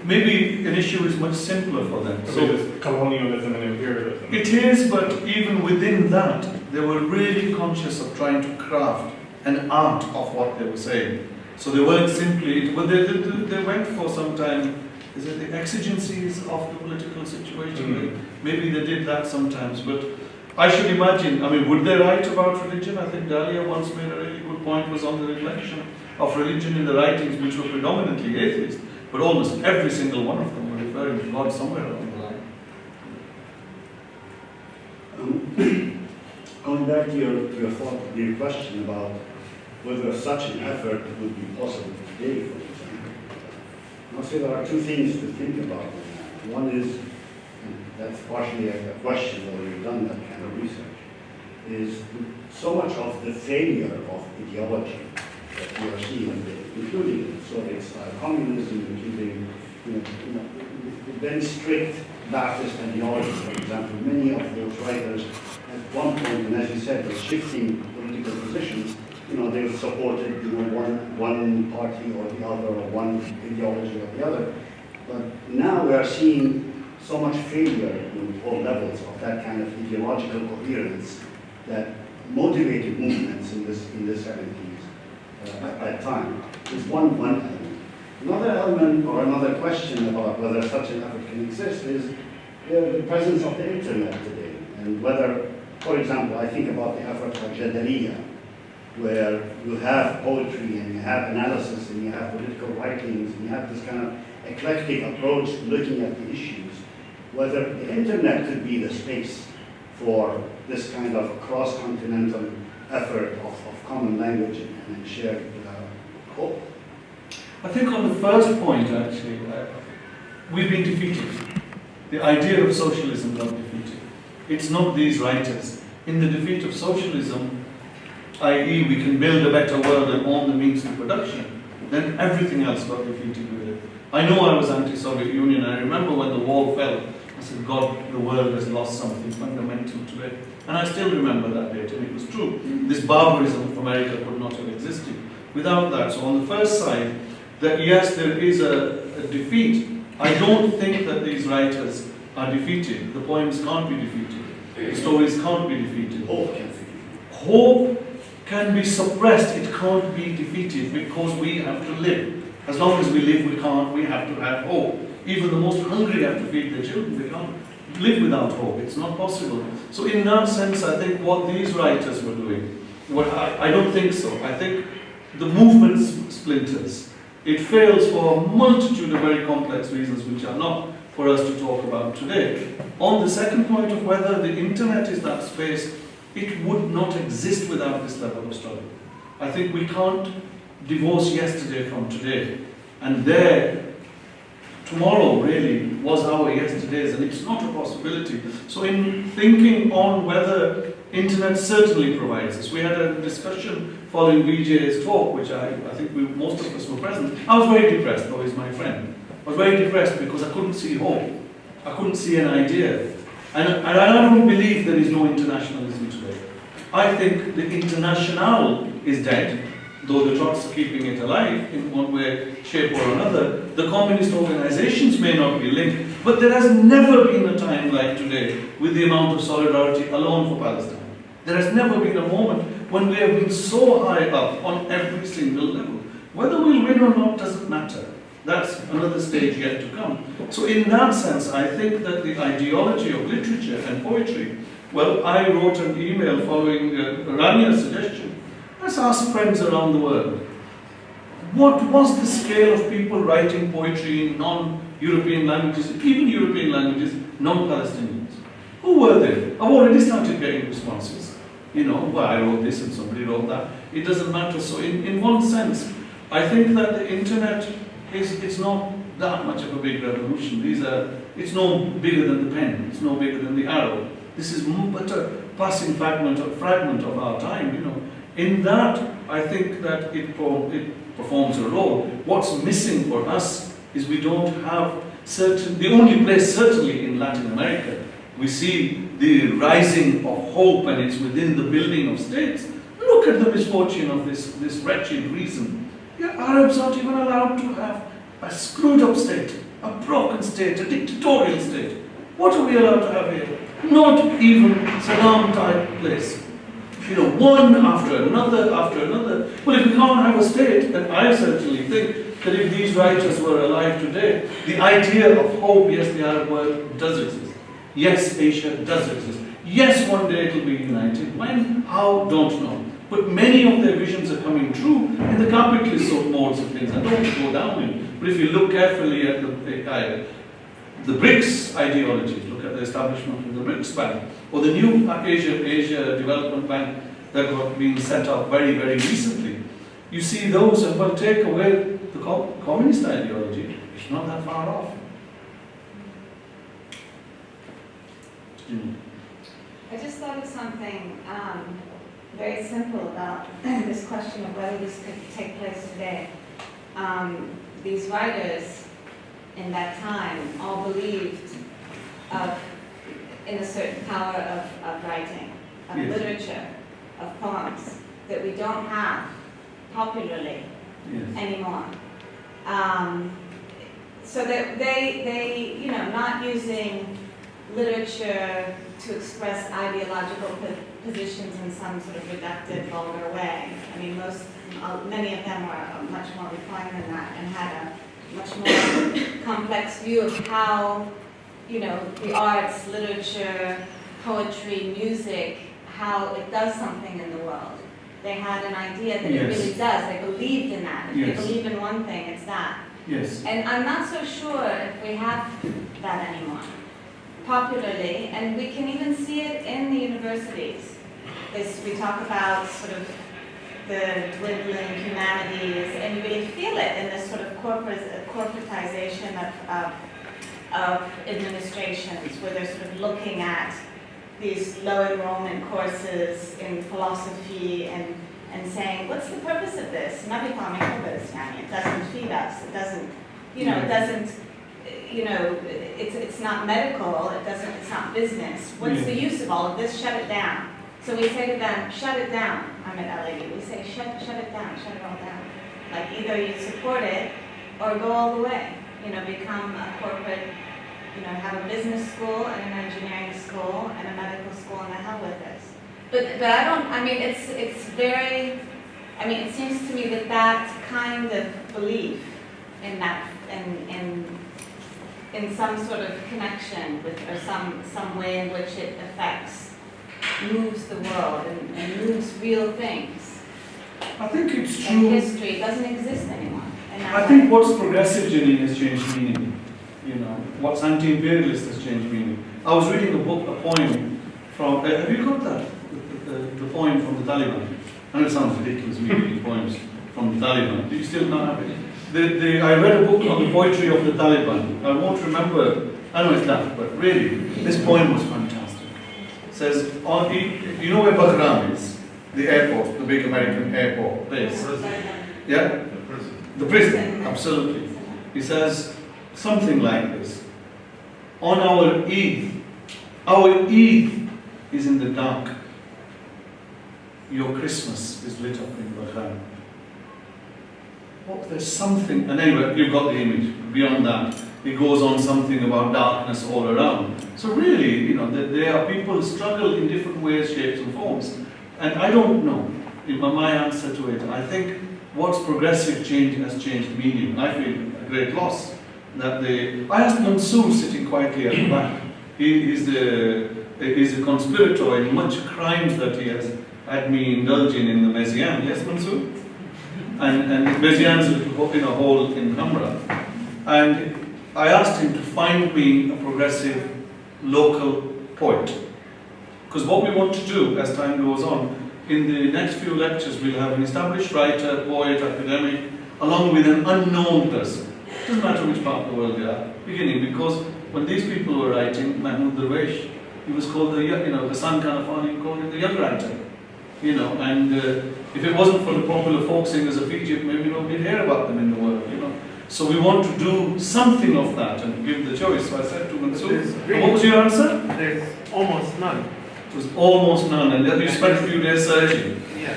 maybe an issue is much simpler for them. So there's colonialism and imperialism. It is, but even within that, they were really conscious of trying to craft an art of what they were saying. So they weren't simply, but they went for some time, is it the exigencies of the political situation? Mm-hmm. Maybe they did that sometimes, but I should imagine, would they write about religion? I think Dahlia once made a really good point, was on the reflection of religion in the writings, which were predominantly atheist, but almost every single one of them were referring to God somewhere along the line. Going back to your question about whether such an effort would be possible today, for example, I'll say there are two things to think about. One is, and that's partially a question, whether you've done that kind of research, is so much of the failure of ideology that we are seeing, including Soviet-style communism, including the very strict Ba'athist ideology, for example. Many of those writers, at one point, and as you said, were shifting political positions. They supported one party or the other, or one ideology or the other. But now we are seeing so much failure in all levels of that kind of ideological coherence that motivated movements in the 70s at that time. Is one element. Another element, or another question about whether such an effort can exist, is the presence of the internet today, and whether, for example, I think about the effort like Jadariya, where you have poetry and you have analysis and you have political writings and you have this kind of eclectic approach to looking at the issues, whether the internet could be the space for this kind of cross-continental effort of common language and shared hope. I think on the first point, actually, we've been defeated. The idea of socialism got defeated. It's not these writers. In the defeat of socialism, i.e. we can build a better world and own the means to production, then everything else got defeated with it. I know I was anti-Soviet Union. I remember when the wall fell, I said, God, the world has lost something fundamental today. And I still remember that date, and it was true. This barbarism of America could not have existed without that. So on the first side, that yes, there is a defeat. I don't think that these writers are defeated. The poems can't be defeated. The stories can't be defeated. Hope can be suppressed, it can't be defeated, because we have to live. As long as we live, we have to have hope. Even the most hungry have to feed their children. They can't live without hope. It's not possible. So in that sense, I think what these writers were doing, I don't think so. I think the movement splinters. It fails for a multitude of very complex reasons which are not for us to talk about today. On the second point of whether the internet is that space, it would not exist without this level of struggle. I think we can't divorce yesterday from today. And tomorrow really was our yesterdays, and it's not a possibility. So in thinking on whether internet certainly provides us, we had a discussion following BJ's talk, which I think most of us were present. I was very depressed, though he's my friend. I was very depressed because I couldn't see hope. I couldn't see an idea. And I don't believe there is no internationalism today. I think the international is dead, though the Trots are keeping it alive in one way, shape or another. The communist organizations may not be linked, but there has never been a time like today with the amount of solidarity alone for Palestine. There has never been a moment when we have been so high up on every single level. Whether we'll win or not doesn't matter. That's another stage yet to come. So in that sense, I think that the ideology of literature and poetry, well, I wrote an email following Rania's suggestion. Let's ask friends around the world. What was the scale of people writing poetry in non-European languages, even European languages, non-Palestinians? Who were they? I've already started getting responses. You know, well, I wrote this and somebody wrote that. It doesn't matter. So in one sense, I think that the internet it's not that much of a big revolution. It's no bigger than the pen. It's no bigger than the arrow. This is but a passing fragment of our time, you know. In that, I think that it performs a role. What's missing for us is we don't have the only place, certainly in Latin America, we see the rising of hope, and it's within the building of states. Look at the misfortune of this wretched reason. Yeah, Arabs aren't even allowed to have a screwed up state, a broken state, a dictatorial state. What are we allowed to have here? Not even Saddam type place. You know, one after another after another. Well, if we can't have a state, then I certainly think that if these writers were alive today, the idea of hope, yes, the Arab world does exist. Yes, Asia does exist. Yes, one day it will be united. When? How? Don't know. But many of their visions are coming true in the capitalist modes of things. I don't want to go down in. But if you look carefully at the BRICS ideologies, look at the establishment of the BRICS Bank, or the new Asia Development Bank that got being set up very, very recently. You see those, and well, take away the communist ideology, it's not that far off. I just thought of something very simple about this question of whether this could take place today. These writers in that time all believed in a certain power of writing, of yes. literature, of poems, that we don't have popularly yes. anymore. So that they, you know, not using literature to express ideological positions in some sort of reductive, vulgar way. I mean, many of them were much more refined than that and had a much more complex view of how, you know, the arts, literature, poetry, music, how it does something in the world. They had an idea that yes. it really does. They believed in that. If yes. they believe in one thing, it's that. Yes. And I'm not so sure if we have that anymore, popularly, and we can even see it in the universities. We talk about sort of the dwindling humanities, and you really feel it in this sort of corporatization of administrations, where they're sort of looking at these low enrollment courses in philosophy and saying, what's the purpose of this? It doesn't feed us. It doesn't, you know, it doesn't, you know, it's not medical. It's not business. What's the use of all of this? Shut it down. So we say to them, shut it down. I'm at LAU. We say, shut it down, shut it all down. Like either you support it or go all the way. You know, become a corporate, you know, have a business school and an engineering school and a medical school, and the hell with this. But I don't, I mean, it's very, I mean, it seems to me that kind of belief in that, in some sort of connection with, or some way in which it affects, moves the world and moves real things. I think it's true. And history doesn't exist anymore. I think what's progressive, Janine, has changed meaning. You know, what's anti-imperialist has changed meaning. I was reading a poem from, have you got that? The poem from the Taliban. I know it sounds ridiculous, me reading poems from the Taliban. Do you still not have it? I read a book on the poetry of the Taliban. I won't remember, I know it's that, but really, this poem was fantastic. It says, you know where Bagram is? The airport, the big American airport place. Yeah? The prison, absolutely. He says something like this. On our Eid, Our Eid is in the dark. Your Christmas is lit up in Bahrain. Oh, there's something, and anyway, you've got the image. Beyond that, it goes on something about darkness all around. So really, you know, there are people who struggle in different ways, shapes and forms. And I don't know, my answer to it, I think what's progressive change has changed medium. I feel a great loss. That I asked Mansour sitting quietly at the back. He's a conspirator in much crimes that he has had me indulging in the Mesian. Yes, Mansour? And Mesian's a little hole in Hamra. And I asked him to find me a progressive local poet. Because what we want to do as time goes on, in the next few lectures we'll have an established writer, poet, academic, along with an unknown person. It doesn't matter which part of the world they are, beginning, because when these people were writing, Mahmoud Darwish, he was called the San Kanafani called him the young writer. And if it wasn't for the popular folk singers of Egypt, maybe nobody'd hear about them in the world, So we want to do something of that and give the choice. So I said to Mansour, what was your answer? There's almost none. It was almost none, and then you spent a few days searching. Yeah,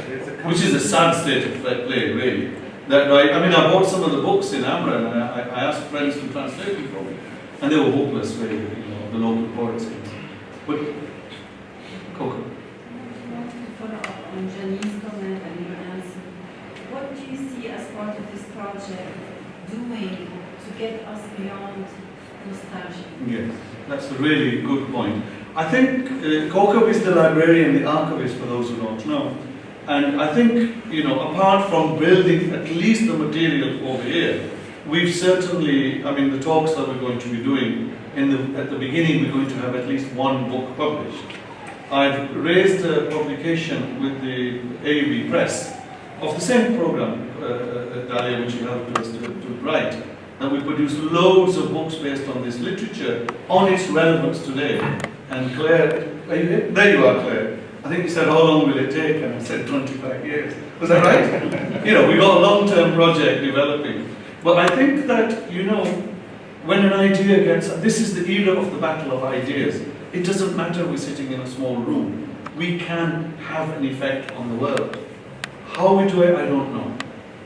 which is a sad state of play, really. That, right? I mean, I bought some of the books in Amra, and I asked friends to translate them for me, and they were hopeless, really, the local poets. But, Coco. Follow up on Janine's comment and your answer. What do you see as part of this project doing to get us beyond nostalgia? Yes, that's a really good point. I think Kokab is the librarian, the archivist, for those who don't know. And I think, apart from building at least the material over here, we've certainly, the talks that we're going to be doing, at the beginning we're going to have at least one book published. I've raised a publication with the AUB Press of the same program, Dalia, which you helped us to write. And we produced loads of books based on this literature, on its relevance today. And Claire, are you here? There you are, Claire. I think you said, how long will it take? And I said, 25 years. Was that right? We've got a long-term project developing. But I think that, when an idea this is the era of the battle of ideas. It doesn't matter we're sitting in a small room. We can have an effect on the world. How we do it, I don't know.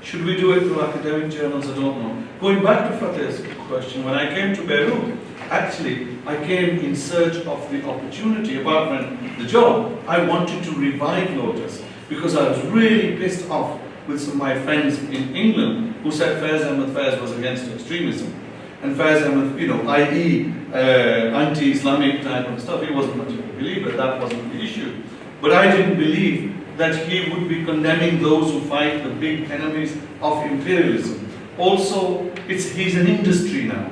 Should we do it through academic journals? I don't know. Going back to Fateh's question, when I came to Beirut, actually, I came in search of the opportunity, apart from the job. I wanted to revive Lotus because I was really pissed off with some of my friends in England who said Faiz Ahmed Faiz was against extremism. And Faiz Ahmed, i.e. Anti-Islamic type of stuff, he wasn't much of a believer, that wasn't the issue. But I didn't believe that he would be condemning those who fight the big enemies of imperialism. Also, he's an industry now.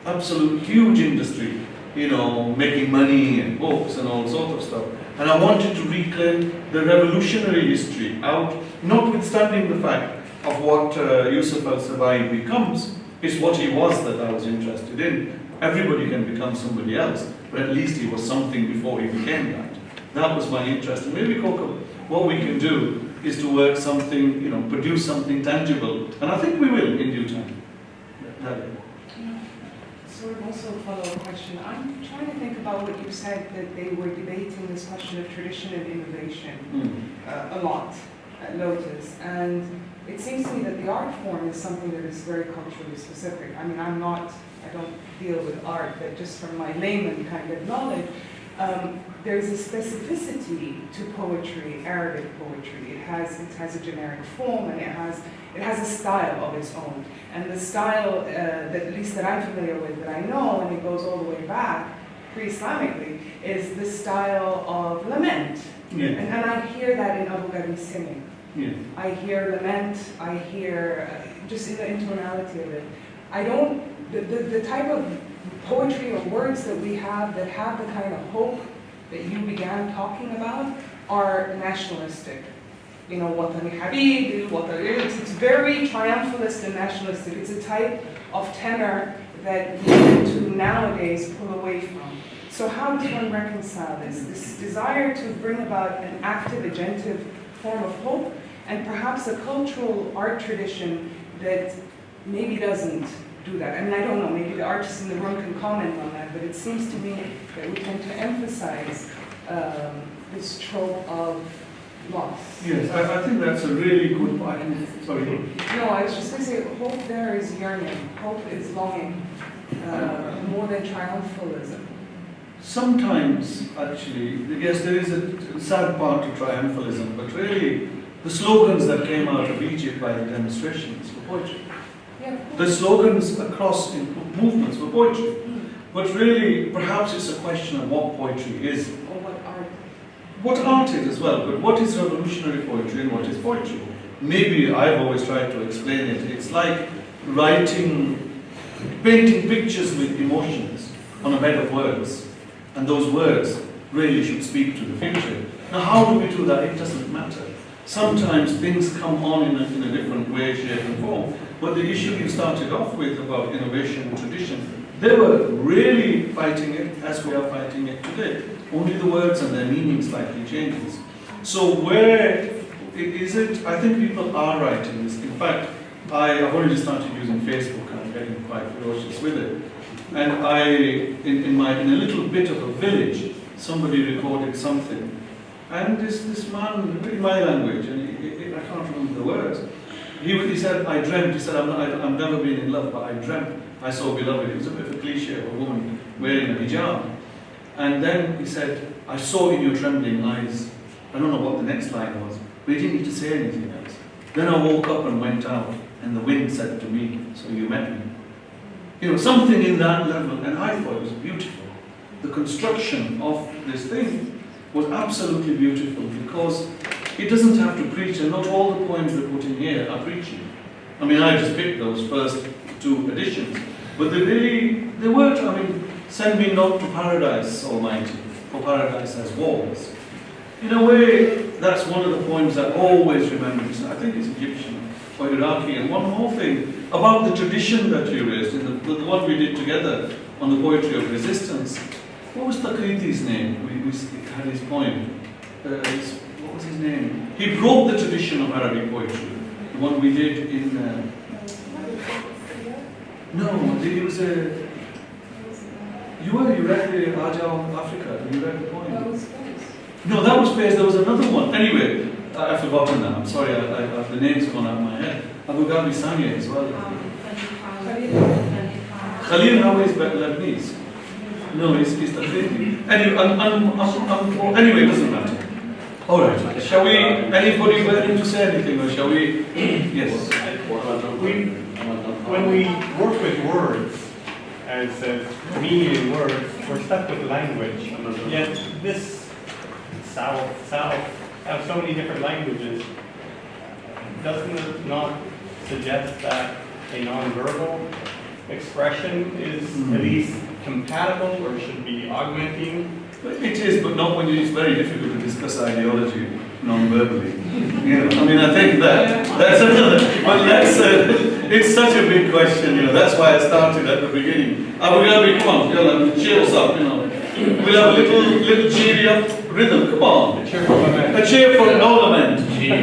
Absolute huge industry, making money and books and all sorts of stuff. And I wanted to reclaim the revolutionary history out, notwithstanding the fact of what Yusuf al-Sabai becomes. It's what he was that I was interested in. Everybody can become somebody else, but at least he was something before he became that. That was my interest. And maybe, Coco, what we can do is to work something, produce something tangible. And I think we will in due time. Sort of also a follow-up question. I'm trying to think about what you said, that they were debating this question of tradition and innovation a lot at Lotus. And it seems to me that the art form is something that is very culturally specific. I don't deal with art, but just from my layman kind of knowledge, there's a specificity to poetry, Arabic poetry. It has a generic form, and it has a style of its own. And the style, at least that I'm familiar with, that I know, and it goes all the way back, pre-Islamically, is the style of lament. Yeah. And I hear that in Abu Dhabi singing. Yeah. I hear lament, I hear just in the intonality of it. The type of poetry or words that we have that have the kind of hope that you began talking about are nationalistic. Watani Habib, it's very triumphalist and nationalistic. It's a type of tenor that we need to nowadays pull away from. So how does one reconcile this desire to bring about an active, agentive form of hope, and perhaps a cultural art tradition that maybe doesn't do that. I mean, I don't know, maybe the artists in the room can comment on that, but it seems to me that we tend to emphasize this trope of loss. Yes, I think that's a really good point. Sorry. No, I was just going to say, hope there is yearning, hope is longing, more than triumphalism. Sometimes, actually, yes, there is a sad part to triumphalism, but really, the slogans that came out of Egypt by the demonstrations were poetry. Yeah. The slogans across in movements were poetry. But really, perhaps it's a question of what poetry is. Or what art. What art is as well, but what is revolutionary poetry and what is poetry? Maybe I've always tried to explain it. It's like painting pictures with emotions on a bed of words. And those words really should speak to the future. Now, how do we do that? It doesn't matter. Sometimes things come on in a different way, shape, and form. But the issue you started off with about innovation and tradition, they were really fighting it as we are fighting it today. Only the words and their meaning slightly changes. So where is it? I think people are writing this. In fact, I've already started using Facebook and I'm getting quite ferocious with it. And in a little bit of a village, somebody recorded something. And this man, in my language, and I can't remember the words, he said, I dreamt, he said, I've never been in love, but I dreamt I saw beloved. It was a bit of a cliche of a woman wearing a hijab. And then he said, I saw in your trembling eyes. I don't know what the next line was, but he didn't need to say anything else. Then I woke up and went out, and the wind said to me, so you met me. You know, something in that level, and I thought it was beautiful. The construction of this thing was absolutely beautiful because it doesn't have to preach, and not all the poems they put in here are preaching. I mean, I just picked those first two editions, but they weren't, I mean, send me not to paradise, Almighty, for paradise has walls. In a way, that's one of the poems I always remember. I think it's Egyptian or Iraqi. And one more thing about the tradition that you raised, in the one we did together on the poetry of resistance. What was Takriti's name? We had his poem. What was his name? He broke the tradition of Arabic poetry. The one we did in... no, it was a... You read the Ajam Africa. You read the poem? That was Fez. No, that was Fez. There was another one. Anyway, I've forgotten that. I'm sorry. The name's gone out of my head. Abu Ghabi Sanya as well. Khalil Hawa is Lebanese. No, he's Takriti. Anyway, anyway, it doesn't matter. All right. Shall we? Anybody willing to say anything, or shall we? Yes. When we work with words, as meaning in words, we're stuck with language. Yet this South have so many different languages. Doesn't it not suggest that a nonverbal expression is at least compatible or should be augmenting? It is, but not when it's very difficult to discuss ideology non-verbally. You know, I mean, I think that's another. But it's such a big question. You know, that's why I started at the beginning. Abu Ghabi, come on, cheer us up. You know, we'll have a little cheery up rhythm. Come on, a cheer for no lament. Yeah,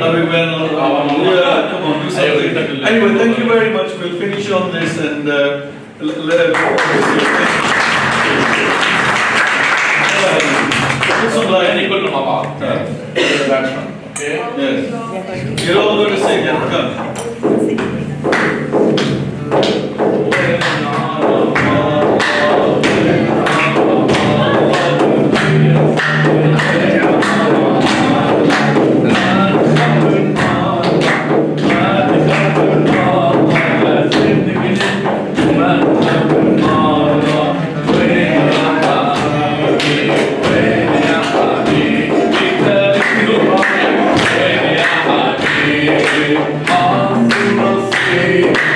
come on, do something. Anyway, thank you very much. We'll finish on this and yes. You're all going to sing, yeah? Come. All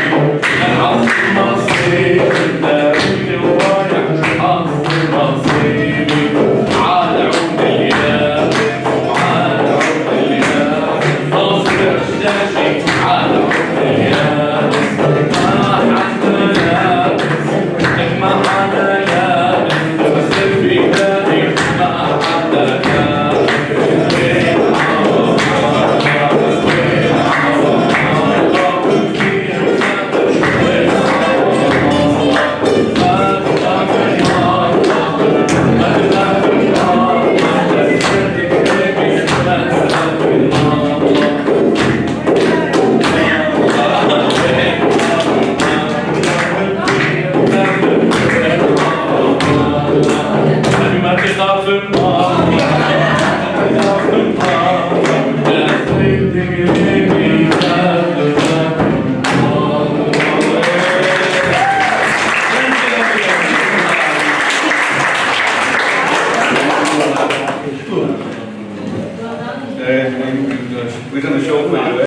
elephant park. Elephant park. We've done a show for you.